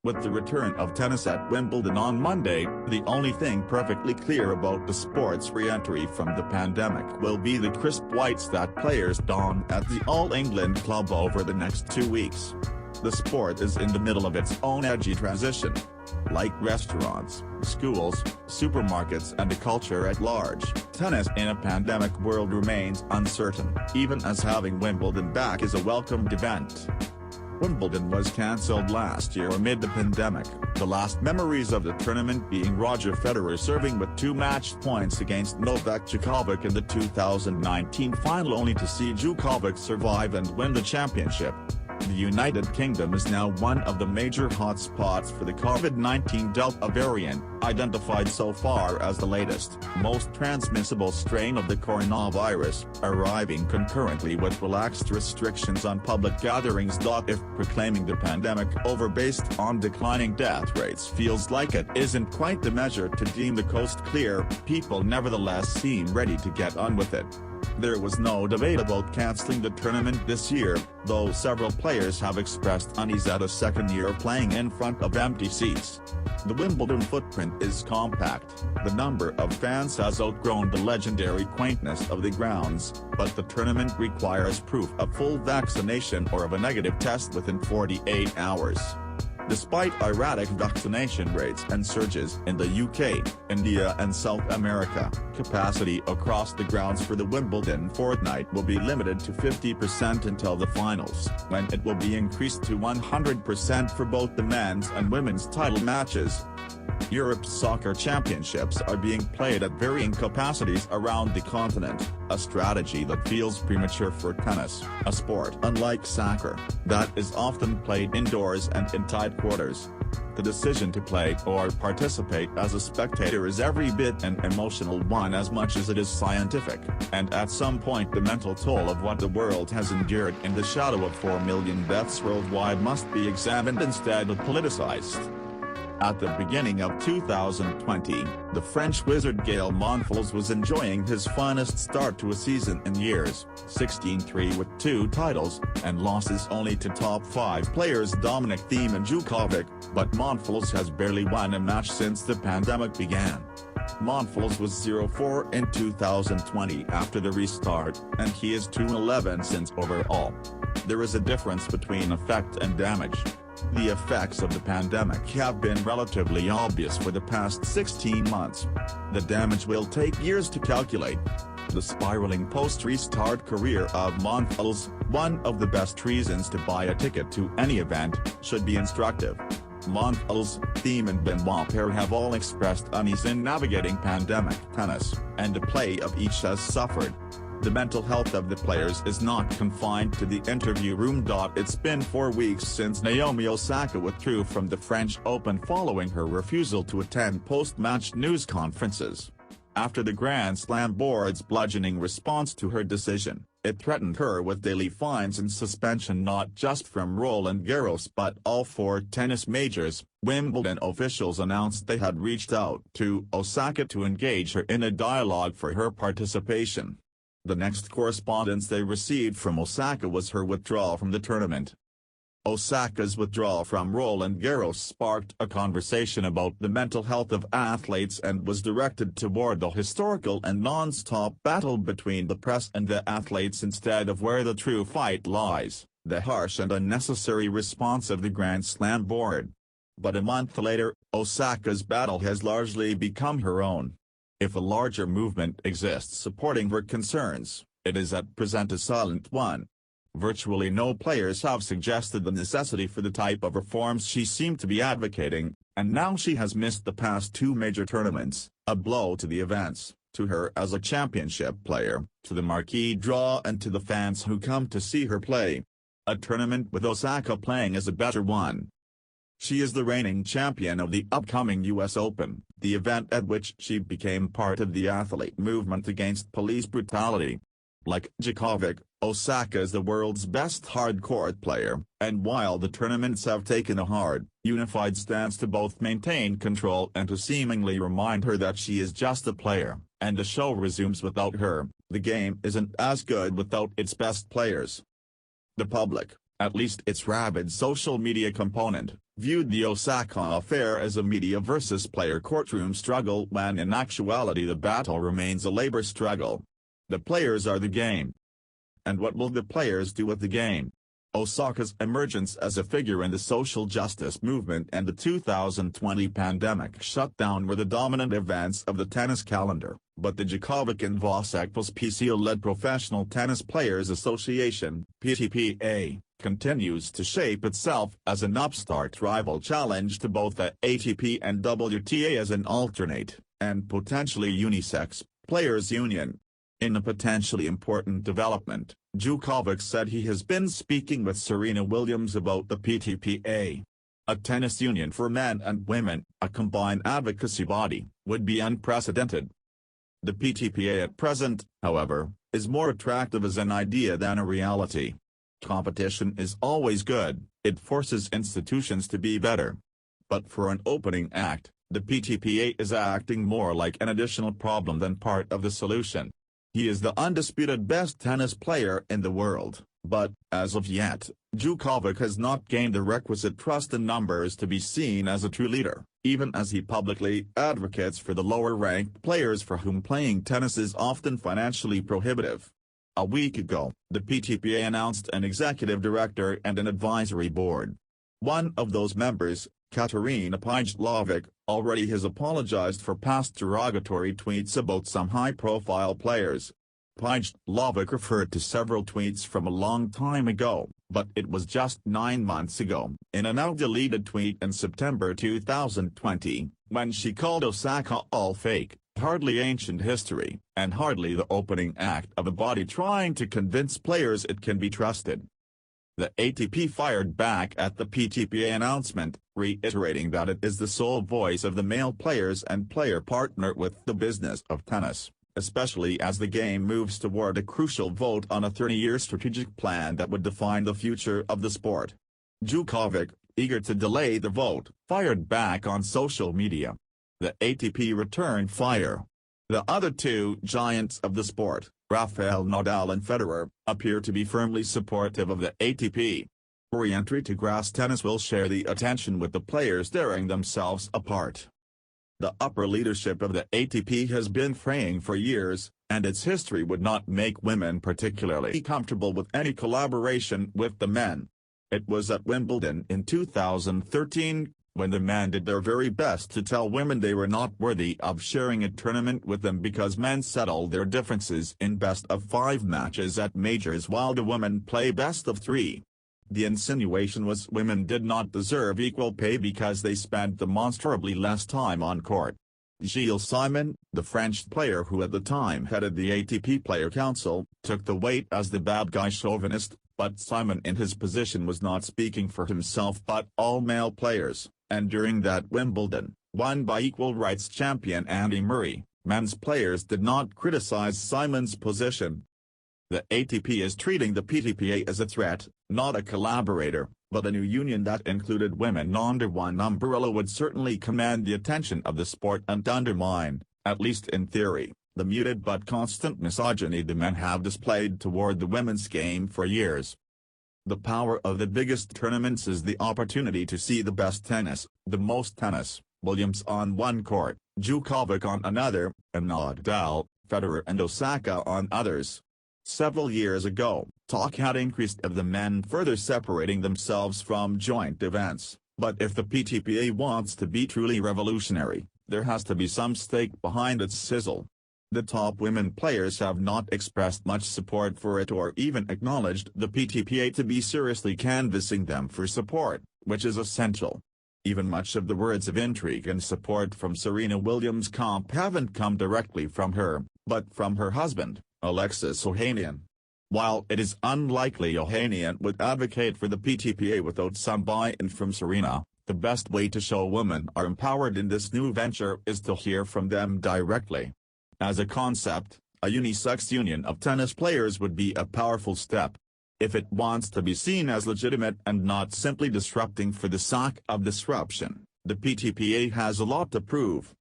With the return of tennis at Wimbledon on Monday, the only thing perfectly clear about the sport's re-entry from the pandemic will be the crisp whites that players don at the All England club over the next 2 weeks. The sport is in the middle of its own edgy transition. Like restaurants, schools, supermarkets and the culture at large, tennis in a pandemic world remains uncertain, even as having Wimbledon back is a welcomed event. Wimbledon was cancelled last year amid the pandemic, the last memories of the tournament being Roger Federer serving with 2 match points against Novak Djokovic in the 2019 final, only to see Djokovic survive and win the championship. The United Kingdom is now one of the major hotspots for the COVID-19 Delta variant, identified so far as the latest, most transmissible strain of the coronavirus, arriving concurrently with relaxed restrictions on public gatherings. If proclaiming the pandemic over based on declining death rates feels like it isn't quite the measure to deem the coast clear, people nevertheless seem ready to get on with it. There was no debate about cancelling the tournament this year, though several players have expressed unease at a second year playing in front of empty seats. The Wimbledon footprint is compact, the number of fans has outgrown the legendary quaintness of the grounds, but the tournament requires proof of full vaccination or of a negative test within 48 hours. Despite erratic vaccination rates and surges in the UK, India and South America, capacity across the grounds for the Wimbledon fortnight will be limited to 50% until the finals, when it will be increased to 100% for both the men's and women's title matches. Europe's soccer championships are being played at varying capacities around the continent, a strategy that feels premature for tennis, a sport unlike soccer, that is often played indoors and in tight quarters. The decision to play or participate as a spectator is every bit an emotional one as much as it is scientific, and at some point the mental toll of what the world has endured in the shadow of 4 million deaths worldwide must be examined instead of politicized. At the beginning of 2020, the French wizard Gaël Monfils was enjoying his finest start to a season in years, 16-3 with 2 titles, and losses only to top 5 players Dominic Thiem and Djokovic, but Monfils has barely won a match since the pandemic began. Monfils was 0-4 in 2020 after the restart, and he is 2-11 since overall. There is a difference between effect and damage. The effects of the pandemic have been relatively obvious for the past 16 months. The damage will take years to calculate. The spiraling post-restart career of Monfils, one of the best reasons to buy a ticket to any event, should be instructive. Monfils, Thiem and Benoit Paire have all expressed unease in navigating pandemic tennis, and the play of each has suffered. The mental health of the players is not confined to the interview room. It's been 4 weeks since Naomi Osaka withdrew from the French Open following her refusal to attend post-match news conferences. After the Grand Slam board's bludgeoning response to her decision, it threatened her with daily fines and suspension not just from Roland Garros but all 4 tennis majors. Wimbledon officials announced they had reached out to Osaka to engage her in a dialogue for her participation. The next correspondence they received from Osaka was her withdrawal from the tournament. Osaka's withdrawal from Roland Garros sparked a conversation about the mental health of athletes and was directed toward the historical and non-stop battle between the press and the athletes instead of where the true fight lies, the harsh and unnecessary response of the Grand Slam board. But a month later, Osaka's battle has largely become her own. If a larger movement exists supporting her concerns, it is at present a silent one. Virtually no players have suggested the necessity for the type of reforms she seemed to be advocating, and now she has missed the past 2 major tournaments, a blow to the events, to her as a championship player, to the marquee draw and to the fans who come to see her play. A tournament with Osaka playing is a better one. She is the reigning champion of the upcoming US Open, the event at which she became part of the athlete movement against police brutality. Like Djokovic, Osaka is the world's best hard-court player, and while the tournaments have taken a hard, unified stance to both maintain control and to seemingly remind her that she is just a player, and the show resumes without her, the game isn't as good without its best players. The public, at least its rabid social media component, viewed the Osaka affair as a media versus player courtroom struggle when in actuality the battle remains a labor struggle. The players are the game. And what will the players do with the game? Osaka's emergence as a figure in the social justice movement and the 2020 pandemic shutdown were the dominant events of the tennis calendar, but the Djokovic and Vasquez PCO-led Professional Tennis Players Association (PTPA) continues to shape itself as an upstart rival challenge to both the ATP and WTA as an alternate, and potentially unisex, players' union. In a potentially important development, Djokovic said he has been speaking with Serena Williams about the PTPA. A tennis union for men and women, a combined advocacy body, would be unprecedented. The PTPA at present, however, is more attractive as an idea than a reality. Competition is always good, it forces institutions to be better. But for an opening act, the PTPA is acting more like an additional problem than part of the solution. He is the undisputed best tennis player in the world, but, as of yet, Djokovic has not gained the requisite trust and numbers to be seen as a true leader, even as he publicly advocates for the lower-ranked players for whom playing tennis is often financially prohibitive. A week ago, the PTPA announced an executive director and an advisory board. One of those members, Katerina Pijlovic, already has apologized for past derogatory tweets about some high-profile players. Pijlovic referred to several tweets from a long time ago, but it was just 9 months ago, in a now-deleted tweet in September 2020, when she called Osaka all fake, hardly ancient history, and hardly the opening act of a body trying to convince players it can be trusted. The ATP fired back at the PTPA announcement, reiterating that it is the sole voice of the male players and player partner with the business of tennis, especially as the game moves toward a crucial vote on a 30-year strategic plan that would define the future of the sport. Djokovic, eager to delay the vote, fired back on social media. The ATP returned fire. The other two giants of the sport, Rafael Nadal and Federer, appear to be firmly supportive of the ATP. Reentry to grass tennis will share the attention with the players tearing themselves apart. The upper leadership of the ATP has been fraying for years, and its history would not make women particularly comfortable with any collaboration with the men. It was at Wimbledon in 2013, when the men did their very best to tell women they were not worthy of sharing a tournament with them because men settled their differences in best-of-5 matches at majors while the women play best-of-3. The insinuation was women did not deserve equal pay because they spent demonstrably less time on court. Gilles Simon, the French player who at the time headed the ATP Player Council, took the weight as the bad guy chauvinist, but Simon in his position was not speaking for himself but all male players, and during that Wimbledon, won by equal rights champion Andy Murray, men's players did not criticize Simon's position. The ATP is treating the PTPA as a threat, not a collaborator, but a new union that included women under one umbrella would certainly command the attention of the sport and undermine, at least in theory, the muted but constant misogyny the men have displayed toward the women's game for years. The power of the biggest tournaments is the opportunity to see the best tennis, the most tennis, Williams on one court, Djokovic on another, and Nadal, Federer and Osaka on others. Several years ago, talk had increased of the men further separating themselves from joint events, but if the PTPA wants to be truly revolutionary, there has to be some stake behind its sizzle. The top women players have not expressed much support for it or even acknowledged the PTPA to be seriously canvassing them for support, which is essential. Even much of the words of intrigue and support from Serena Williams' camp haven't come directly from her, but from her husband, Alexis Ohanian. While it is unlikely Ohanian would advocate for the PTPA without some buy-in from Serena, the best way to show women are empowered in this new venture is to hear from them directly. As a concept, a unisex union of tennis players would be a powerful step. If it wants to be seen as legitimate and not simply disrupting for the sake of disruption, the PTPA has a lot to prove.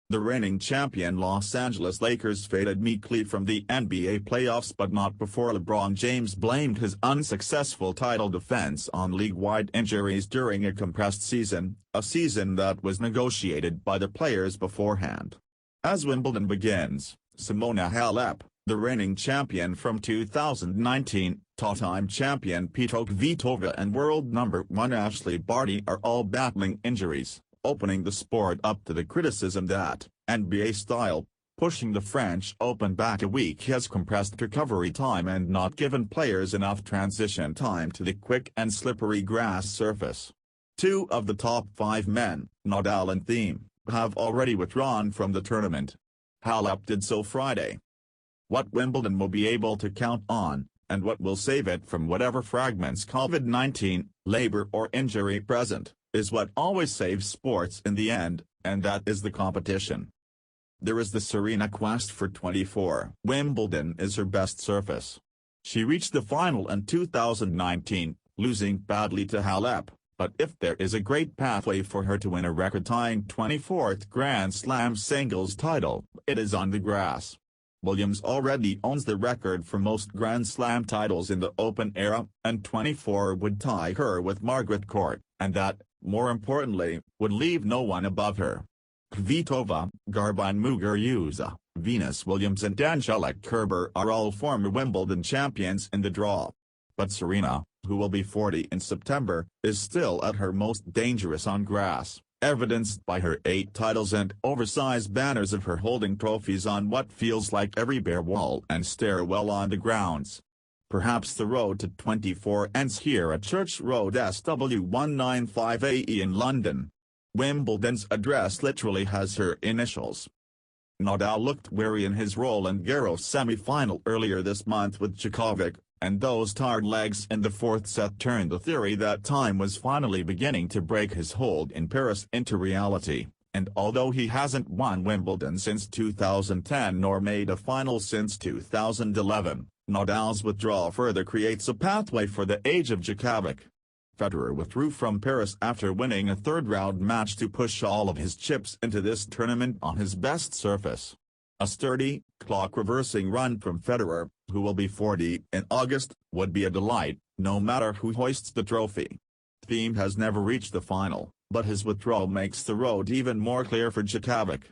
The reigning champion Los Angeles Lakers faded meekly from the NBA playoffs, but not before LeBron James blamed his unsuccessful title defense on league-wide injuries during a compressed season, a season that was negotiated by the players beforehand. As Wimbledon begins, Simona Halep, the reigning champion from 2019, two-time champion Petra Kvitova and world number 1 Ashley Barty are all battling injuries, opening the sport up to the criticism that, NBA-style, pushing the French Open back a week has compressed recovery time and not given players enough transition time to the quick and slippery grass surface. Two of the top 5 men, Nadal and Thiem, have already withdrawn from the tournament. Halep did so Friday. What Wimbledon will be able to count on, and what will save it from whatever fragments COVID-19, labor or injury present, is what always saves sports in the end, and that is the competition. There is the Serena quest for 24. Wimbledon is her best surface. She reached the final in 2019, losing badly to Halep, but if there is a great pathway for her to win a record-tying 24th Grand Slam singles title, it is on the grass. Williams already owns the record for most Grand Slam titles in the Open era, and 24 would tie her with Margaret Court, and that, more importantly, would leave no one above her. Kvitova, Garbiñe Muguruza, Venus Williams and Angelique Kerber are all former Wimbledon champions in the draw. But Serena, who will be 40 in September, is still at her most dangerous on grass, evidenced by her 8 titles and oversized banners of her holding trophies on what feels like every bare wall and stairwell on the grounds. Perhaps the road to 24 ends here at Church Road SW195AE in London. Wimbledon's address literally has her initials. Nadal looked weary in his Roland Garros semi-final earlier this month with Djokovic, and those tired legs in the 4th set turned the theory that time was finally beginning to break his hold in Paris into reality, and although he hasn't won Wimbledon since 2010 nor made a final since 2011, Nadal's withdrawal further creates a pathway for the age of Djokovic. Federer withdrew from Paris after winning a third-round match to push all of his chips into this tournament on his best surface. A sturdy, clock-reversing run from Federer, who will be 40 in August, would be a delight, no matter who hoists the trophy. Thiem has never reached the final, but his withdrawal makes the road even more clear for Djokovic.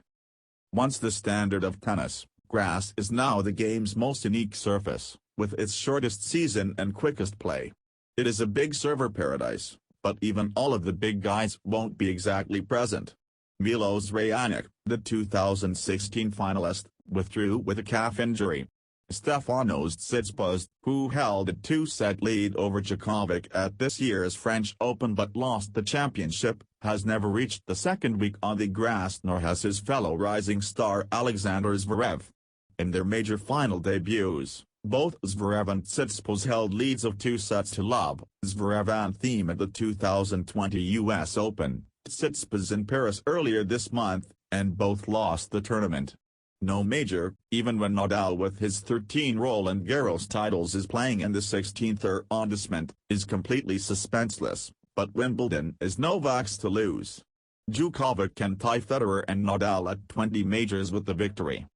Once the standard of tennis, grass is now the game's most unique surface, with its shortest season and quickest play. It is a big server paradise, but even all of the big guys won't be exactly present. Milos Raonic, the 2016 finalist, withdrew with a calf injury. Stefanos Tsitsipas, who held a 2-set lead over Djokovic at this year's French Open but lost the championship, has never reached the second week on the grass, nor has his fellow rising star Alexander Zverev. In their major final debuts, both Zverev and Tsitsipas held leads of 2-0. Zverev and Thiem at the 2020 US Open, Tsitsipas in Paris earlier this month, and both lost the tournament. No major, even when Nadal with his 13 Roland Garros titles is playing in the 16th arrondissement, is completely suspenseless, but Wimbledon is Novak's to lose. Djokovic can tie Federer and Nadal at 20 majors with the victory.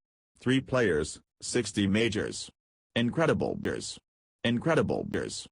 3 players, 60 majors. Incredible beers. Incredible beers.